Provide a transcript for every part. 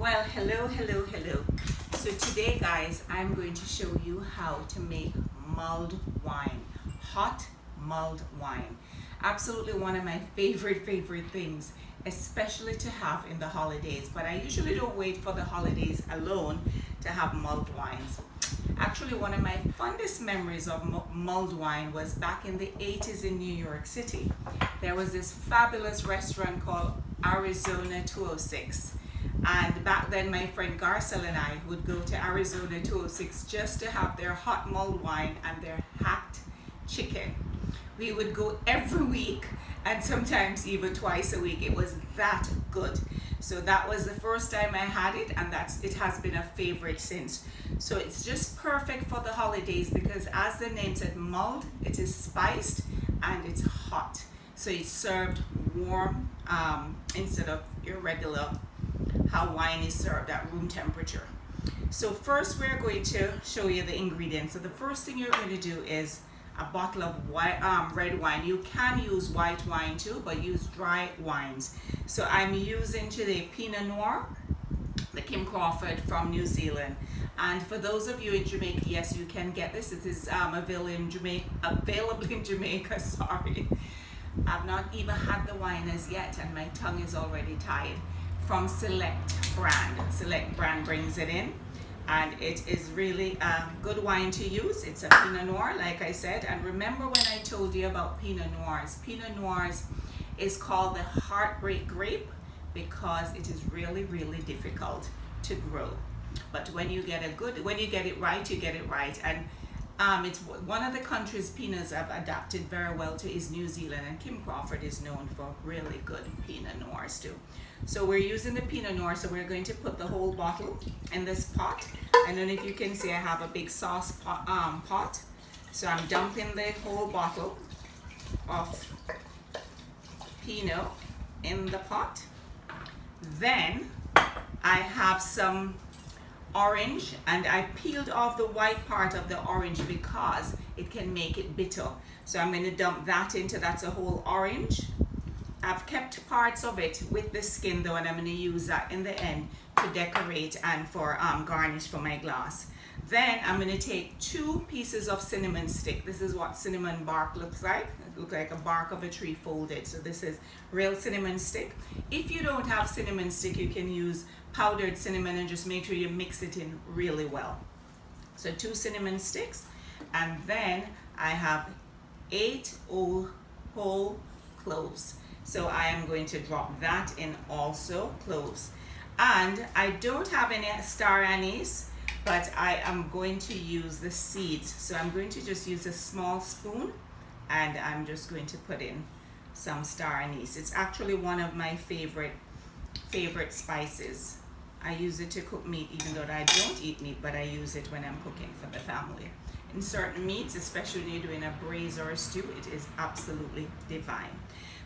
Well, hello. So today, guys, I'm going to show you how to make mulled wine, hot mulled wine. Absolutely one of my favorite things, especially to have in the holidays. But I usually don't wait for the holidays alone to have mulled wines. Actually, one of my fondest memories of mulled wine was back in the 80s in New York City. There was this fabulous restaurant called Arizona 206. And back then, my friend Garcelle and I would go to Arizona 206 just to have their hot mulled wine and their hacked chicken. We would go every week and sometimes even twice a week. It was that good. So that was the first time I had it, and it has been a favorite since. So it's just perfect for the holidays because, as the name said, mulled, it is spiced and it's hot. So it's served warm instead of your regular how wine is served at room temperature. So first we're going to show you the ingredients. So the first thing you're going to do is a bottle of red wine. You can use white wine too, but use dry wines. So I'm using today Pinot Noir, the Kim Crawford from New Zealand. And for those of you in Jamaica, yes, you can get this. It is available in Jamaica, sorry. I've not even had the wine as yet and my tongue is already tied. From Select Brand. Select Brand brings it in, and it is really a good wine to use. It's a Pinot Noir, like I said. And remember when I told you about Pinot Noirs? Pinot Noirs is called the heartbreak grape because it is really difficult to grow. But when you get it right, you get it right. And it's one of the countries Pinots have adapted very well to is New Zealand, and Kim Crawford is known for really good Pinot Noirs too. So we're using the Pinot Noir, so we're going to put the whole bottle in this pot. And then if you can see, I have a big sauce pot. So I'm dumping the whole bottle of Pinot in the pot. Then I have some orange, and I peeled off the white part of the orange because it can make it bitter. So I'm going to dump that into, that's a whole orange. I've kept parts of it with the skin though, and I'm going to use that in the end to decorate and for garnish for my glass. Then I'm going to take 2 pieces of cinnamon stick. This is what cinnamon bark looks like. It looks like a bark of a tree folded. So this is real cinnamon stick. If you don't have cinnamon stick, you can use powdered cinnamon and just make sure you mix it in really well. So 2 cinnamon sticks, and then I have 8 whole cloves. So I am going to drop that in also, cloves. And I don't have any star anise, but I am going to use the seeds. So I'm going to just use a small spoon, and I'm just going to put in some star anise. It's actually one of my favorite spices. I use it to cook meat, even though I don't eat meat, but I use it when I'm cooking for the family. In certain meats, especially when you're doing a braise or a stew, it is absolutely divine.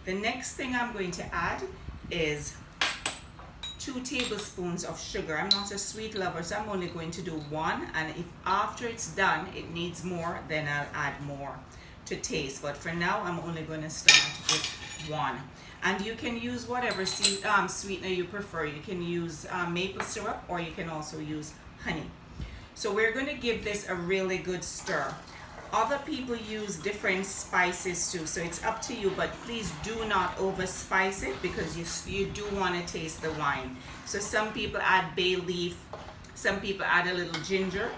The next thing I'm going to add is 2 tablespoons of sugar. I'm not a sweet lover, so I'm only going to do 1. And if after it's done, it needs more, then I'll add more to taste. But for now, I'm only going to start with 1. And you can use whatever sweetener you prefer. You can use maple syrup, or you can also use honey. So we're going to give this a really good stir. Other people use different spices too, so it's up to you, but please do not over spice it because you do want to taste the wine. So some people add bay leaf, some people add a little ginger.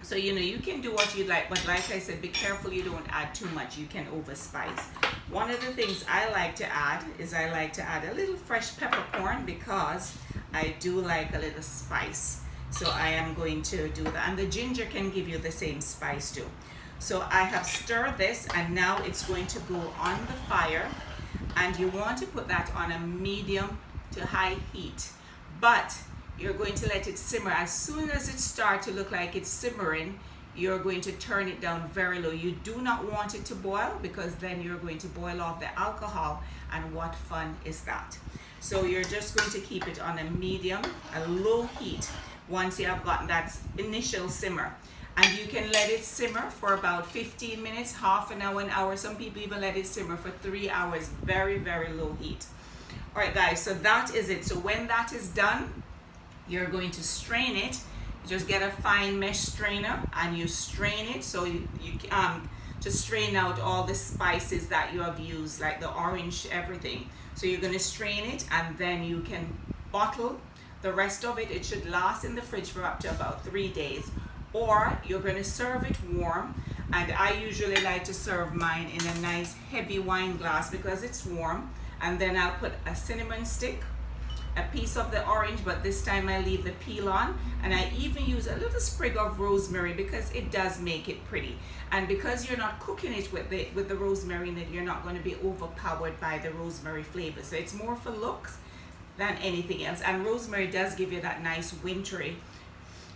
So you can do what you like, but like I said, be careful you don't add too much. You can over spice. One of the things I like to add is a little fresh peppercorn because I do like a little spice. So I am going to do that, and the ginger can give you the same spice too. So I have stirred this, and now it's going to go on the fire, and you want to put that on a medium to high heat, but you're going to let it simmer. As soon as it starts to look like it's simmering, you're going to turn it down very low. You do not want it to boil because then you're going to boil off the alcohol, and what fun is that? So you're just going to keep it on a medium, a low heat once you have gotten that initial simmer. And you can let it simmer for about 15 minutes, half an hour, an hour. Some people even let it simmer for 3 hours, very low heat. All right, guys, so that is it. So when that is done, You're going to strain it. Just get a fine mesh strainer and you strain it, so you just strain out all the spices that you have used, like the orange, everything. So you're going to strain it, and then you can bottle the rest of it. It should last in the fridge for up to about 3 days. Or you're going to serve it warm, and I usually like to serve mine in a nice heavy wine glass because it's warm. And then I'll put a cinnamon stick, a piece of the orange, but this time I leave the peel on, and I even use a little sprig of rosemary because it does make it pretty. And because you're not cooking it with the rosemary in it, you're not going to be overpowered by the rosemary flavor. So it's more for looks than anything else. And rosemary does give you that nice wintry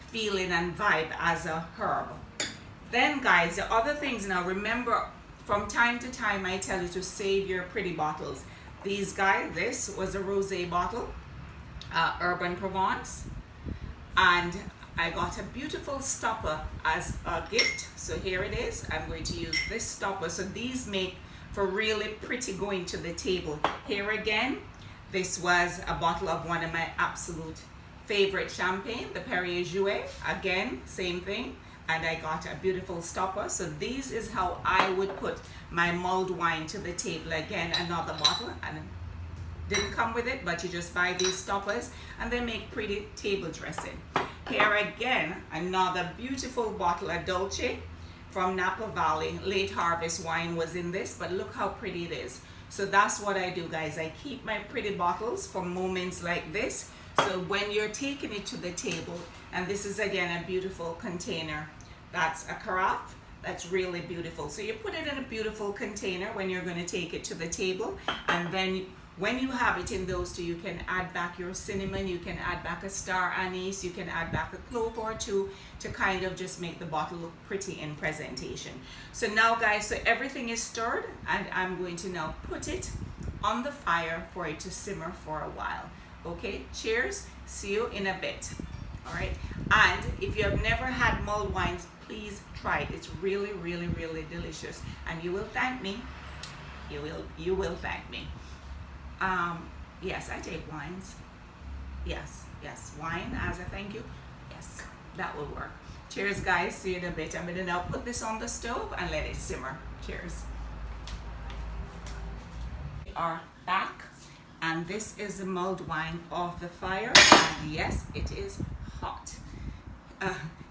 feeling and vibe as a herb. Then guys, the other things, now remember, from time to time I tell you to save your pretty bottles. These guys, this was a rosé bottle, Urban Provence, and I got a beautiful stopper as a gift. So here it is. I'm going to use this stopper. So these make for really pretty going to the table. Here again, this was a bottle of one of my absolute favorite champagne, the Perrier Jouet. Again, same thing. And I got a beautiful stopper. So this is how I would put my mulled wine to the table. Again, another bottle, and didn't come with it, but you just buy these stoppers and they make pretty table dressing. Here again, another beautiful bottle of Dolce from Napa Valley. Late harvest wine was in this, but look how pretty it is. So that's what I do, guys. I keep my pretty bottles for moments like this. So when you're taking it to the table, and this is again a beautiful container. That's a carafe. That's really beautiful. So you put it in a beautiful container when you're going to take it to the table, and then when you have it in those two, you can add back your cinnamon, you can add back a star anise, you can add back a clove or two to kind of just make the bottle look pretty in presentation. So now guys, so everything is stirred, and I'm going to now put it on the fire for it to simmer for a while. Okay, cheers, see you in a bit. All right, and if you have never had mulled wines, please try it. It's really, really, really delicious, and you will thank me. You will thank me. Yes, I take wines. Yes, wine as a thank you. Yes, that will work. Cheers, guys. See you in a bit. I'm gonna now put this on the stove and let it simmer. Cheers. We are back, and this is the mulled wine off the fire. And yes, it is hot.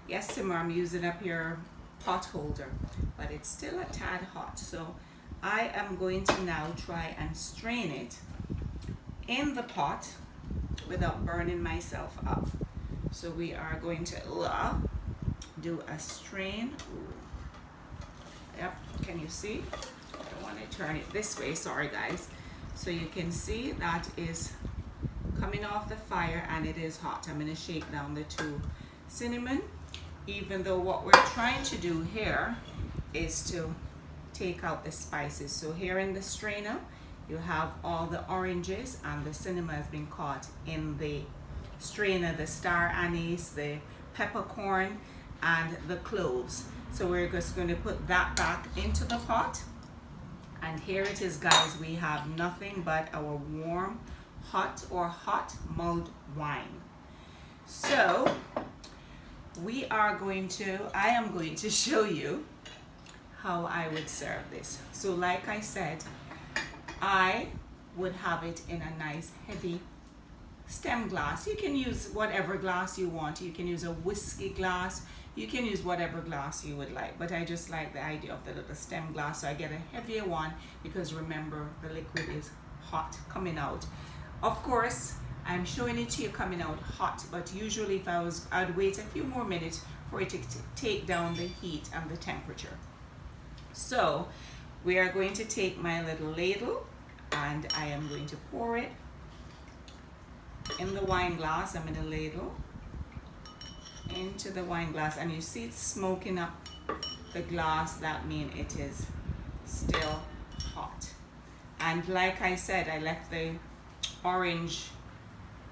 Yes, simmer. I'm using up your pot holder, but it's still a tad hot. So I am going to now try and strain it in the pot without burning myself up. So we are going to do a strain. Yep, can you see? I want to turn it this way, sorry guys. So you can see that is coming off the fire and it is hot. I'm going to shake down the two cinnamon, even though what we're trying to do here is to take out the spices. So here in the strainer, you have all the oranges, and the cinnamon has been caught in the strainer, the star anise, the peppercorn, and the cloves. So we're just going to put that back into the pot. And here it is, guys. We have nothing but our warm, hot mulled wine. So I am going to show you how I would serve this. So like I said, I would have it in a nice heavy stem glass. You can use whatever glass you want. You can use a whiskey glass. You can use whatever glass you would like. But I just like the idea of the little stem glass. So I get a heavier one because remember, the liquid is hot coming out. Of course, I'm showing it to you coming out hot, but usually if I'd wait a few more minutes for it to take down the heat and the temperature. So we are going to take my little ladle, and I am going to pour it in the wine glass. I'm in a ladle into the wine glass, and you see it's smoking up the glass. That means it is still hot. And like I said, I left the orange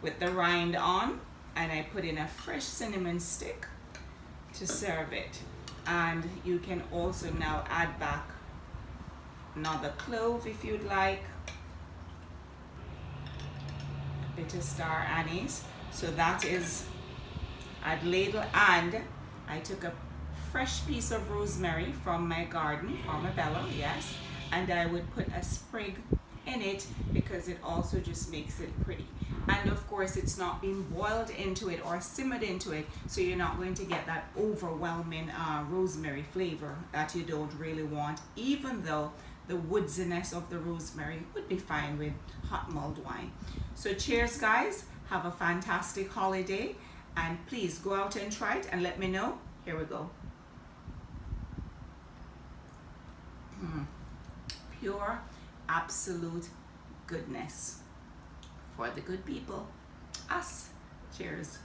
with the rind on, and I put in a fresh cinnamon stick to serve it. And you can also now add back another clove if you'd like, a bit of star anise. So that is, I'd ladle, and I took a fresh piece of rosemary from my garden, from a bellow, yes, and I would put a sprig in it because it also just makes it pretty. And of course it's not being boiled into it or simmered into it, so you're not going to get that overwhelming rosemary flavor that you don't really want, even though the woodsiness of the rosemary would be fine with hot mulled wine. So cheers guys, have a fantastic holiday, and please go out and try it and let me know. Here we go. Pure, absolute goodness for the good people, us. Cheers.